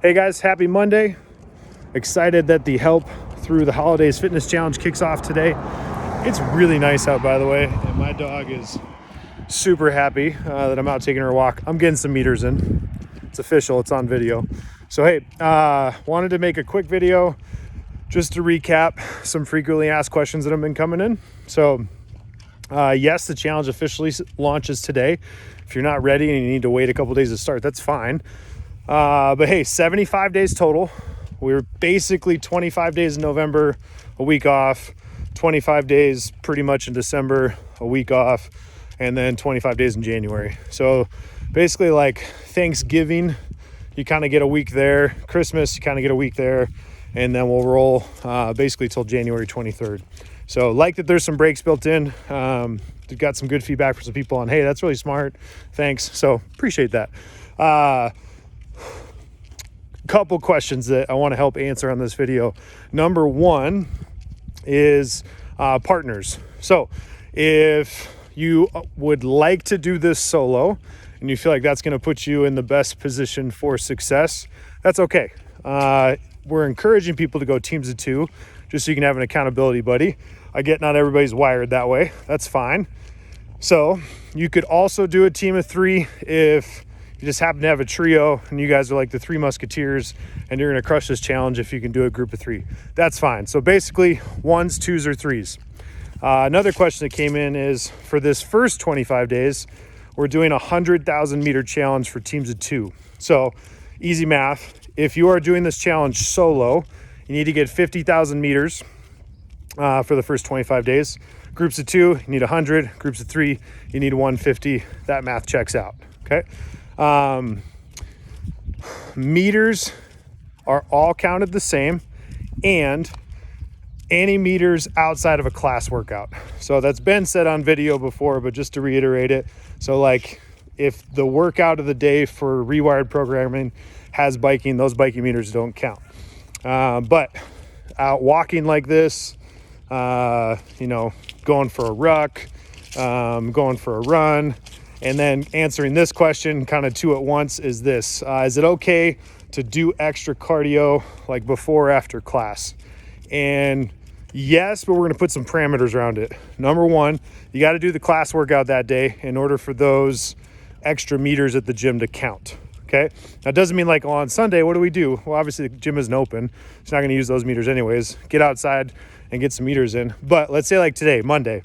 Hey guys, happy Monday. Excited that the Help Through the Holidays Fitness Challenge kicks off today. It's really nice out, by the way, and my dog is super happy that I'm out taking her a walk. I'm getting some meters in. It's official, it's on video. So hey, wanted to make a quick video just to recap some frequently asked questions that have been coming in. So yes, the challenge officially launches today. If you're not ready and you need to wait a couple days to start, that's fine. But hey, 75 days total. We're basically 25 days in November, a week off, 25 days pretty much in December, a week off, and then 25 days in January. So basically like Thanksgiving, you kind of get a week there. Christmas, you kind of get a week there. And then we'll roll basically till January 23rd. So like that there's some breaks built in. We've got some good feedback from some people on, hey, that's really smart. Thanks. So appreciate that. Couple questions that I want to help answer on this video. Number one is partners. So if you would like to do this solo and you feel like that's going to put you in the best position for success, that's okay. We're encouraging people to go teams of two just so you can have an accountability buddy. I get not everybody's wired that way. That's fine. So you could also do a team of three if you just happen to have a trio and you guys are like the Three Musketeers and you're going to crush this challenge if you can do a group of three. That's fine. So basically ones, twos, or threes. Another question that came in is for this first 25 days, we're doing a 100,000 meter challenge for teams of two. So easy math. If you are doing this challenge solo, you need to get 50,000 meters for the first 25 days. Groups of two, you need 100. Groups of three, you need 150. That math checks out. Okay. Meters are all counted the same, and any meters outside of a class workout. So that's been said on video before, but just to reiterate it. So like if the workout of the day for rewired programming has biking, those biking meters don't count. But out walking like this, going for a ruck, going for a run, and then answering this question kind of two at once is this. Is it okay to do extra cardio like before or after class? And yes, but we're going to put some parameters around it. Number one, you got to do the class workout that day in order for those extra meters at the gym to count. Okay. That doesn't mean like on Sunday, what do we do? Well, obviously the gym isn't open. It's not going to use those meters anyways. Get outside and get some meters in. But let's say like today, Monday,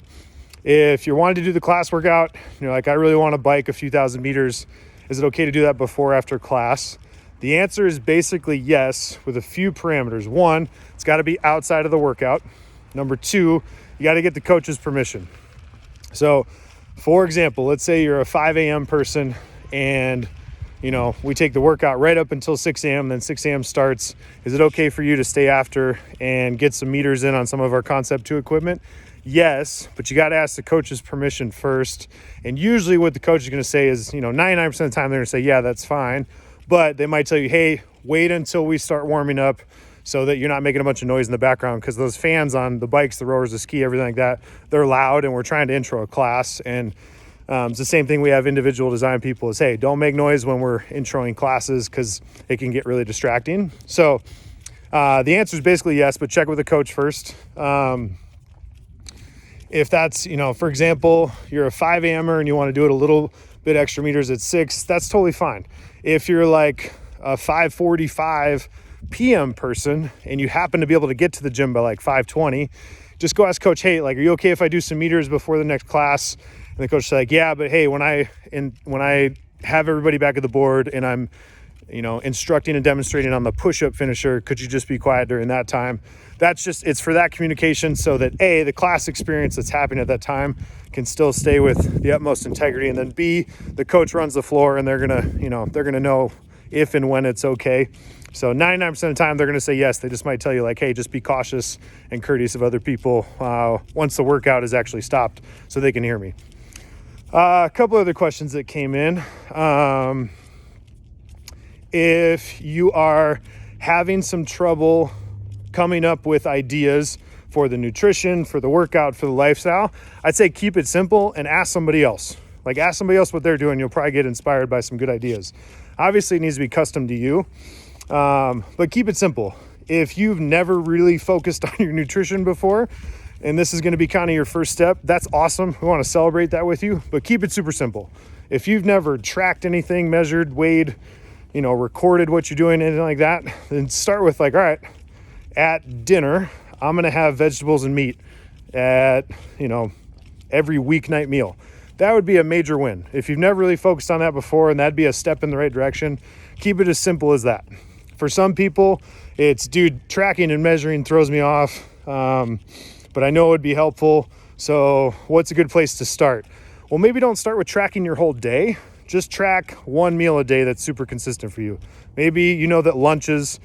if you're wanting to do the class workout, you're like, I really want to bike a few thousand meters. Is it okay to do that before or after class? The answer is basically yes, with a few parameters. One, it's got to be outside of the workout. Number two, you got to get the coach's permission. So for example, let's say you're a 5 a.m. person and we take the workout right up until 6 a.m. Then 6 a.m. starts. Is it okay for you to stay after and get some meters in on some of our Concept 2 equipment? Yes, but you got to ask the coach's permission first. And usually what the coach is going to say is, 99% of the time they're going to say, yeah, that's fine. But they might tell you, hey, wait until we start warming up so that you're not making a bunch of noise in the background, because those fans on the bikes, the rowers, the ski, everything like that, they're loud and we're trying to intro a class. And it's the same thing we have individual design people is, hey, don't make noise when we're introing classes because it can get really distracting. So the answer is basically yes, but check with the coach first. If that's, for example, you're a 5 a.m.er and you want to do it a little bit extra meters at 6, that's totally fine. If you're like a 5:45 p.m. person and you happen to be able to get to the gym by like 5:20, just go ask coach, hey, like, are you okay if I do some meters before the next class? And the coach is like, yeah, but hey, when I have everybody back at the board and I'm, instructing and demonstrating on the push-up finisher, could you just be quiet during that time? It's for that communication so that A, the class experience that's happening at that time can still stay with the utmost integrity. And then B, the coach runs the floor and they're going to know if and when it's okay. So 99% of the time they're going to say yes. They just might tell you like, hey, just be cautious and courteous of other people once the workout is actually stopped so they can hear me. A couple other questions that came in. If you are having some trouble coming up with ideas for the nutrition, for the workout, for the lifestyle, I'd say keep it simple and ask somebody else. Like ask somebody else what they're doing. You'll probably get inspired by some good ideas. Obviously it needs to be custom to you. But keep it simple. If you've never really focused on your nutrition before, and this is going to be kind of your first step, that's awesome. We want to celebrate that with you, but keep it super simple. If you've never tracked anything, measured, weighed, recorded what you're doing, anything like that, then start with like, all right, at dinner, I'm going to have vegetables and meat at, every weeknight meal. That would be a major win. If you've never really focused on that before, and that'd be a step in the right direction, keep it as simple as that. For some people, it's, tracking and measuring throws me off, but I know it would be helpful. So what's a good place to start? Well, maybe don't start with tracking your whole day. Just track one meal a day that's super consistent for you. Maybe you know that lunches,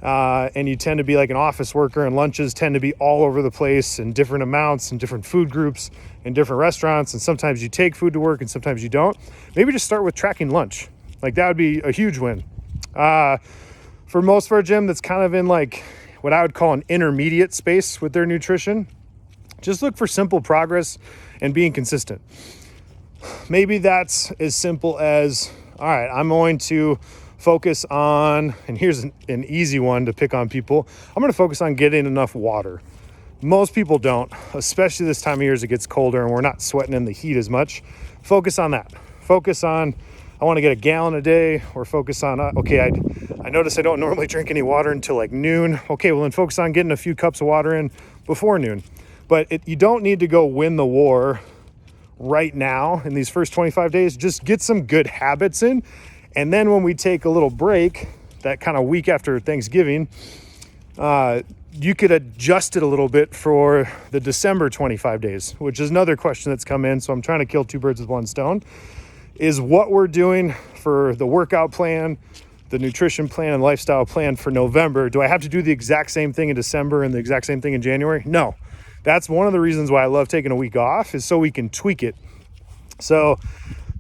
and you tend to be like an office worker, and lunches tend to be all over the place in different amounts and different food groups in different restaurants. And sometimes you take food to work and sometimes you don't. Maybe just start with tracking lunch. Like that would be a huge win. For most of our gym that's kind of in like what I would call an intermediate space with their nutrition, just look for simple progress and being consistent. Maybe that's as simple as, all right, I'm going to focus on, and here's an easy one to pick on people, I'm going to focus on getting enough water. Most people don't, especially this time of year as it gets colder and we're not sweating in the heat as much. Focus on that. Focus on, I want to get a gallon a day, or focus on, I notice I don't normally drink any water until like noon. Okay, well then focus on getting a few cups of water in before noon. But you don't need to go win the war right now in these first 25 days. Just get some good habits in. And then when we take a little break, that kind of week after Thanksgiving, you could adjust it a little bit for the December 25 days, which is another question that's come in. So I'm trying to kill two birds with one stone. Is what we're doing for the workout plan, the nutrition plan, and lifestyle plan for November, do I have to do the exact same thing in December and the exact same thing in January? No. That's one of the reasons why I love taking a week off, is so we can tweak it. So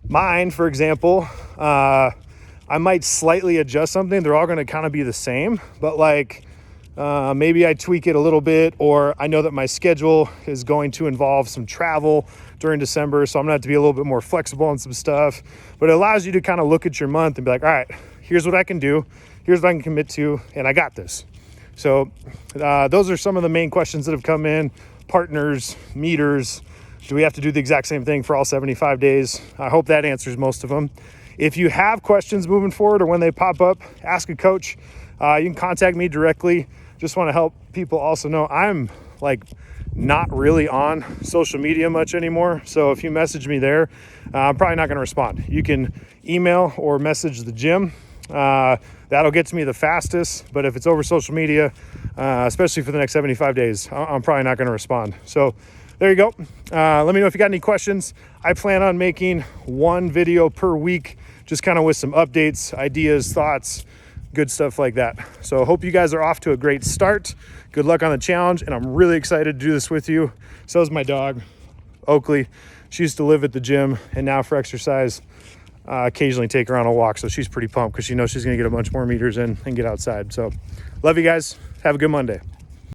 mine, for example, I might slightly adjust something. They're all going to kind of be the same, but like maybe I tweak it a little bit, or I know that my schedule is going to involve some travel during December, so I'm gonna have to be a little bit more flexible on some stuff. But it allows you to kind of look at your month and be like, all right, here's what I can do, here's what I can commit to, and I got this. So those are some of the main questions that have come in. Partners, meters, do we have to do the exact same thing for all 75 days? I hope that answers most of them. If you have questions moving forward or when they pop up, ask a coach. You can contact me directly. Just want to help people also know I'm like not really on social media much anymore. So if you message me there, I'm probably not going to respond. You can email or message the gym. That'll get to me the fastest. But if it's over social media, especially for the next 75 days, I'm probably not going to respond. So there you go. Let me know if you got any questions. I plan on making one video per week, just kind of with some updates, ideas, thoughts, good stuff like that. So hope you guys are off to a great start. Good luck on the challenge, and I'm really excited to do this with you. So is my dog, Oakley. She used to live at the gym, and now for exercise, occasionally take her on a walk. So she's pretty pumped because she knows she's going to get a bunch more meters in and get outside. So love you guys. Have a good Monday.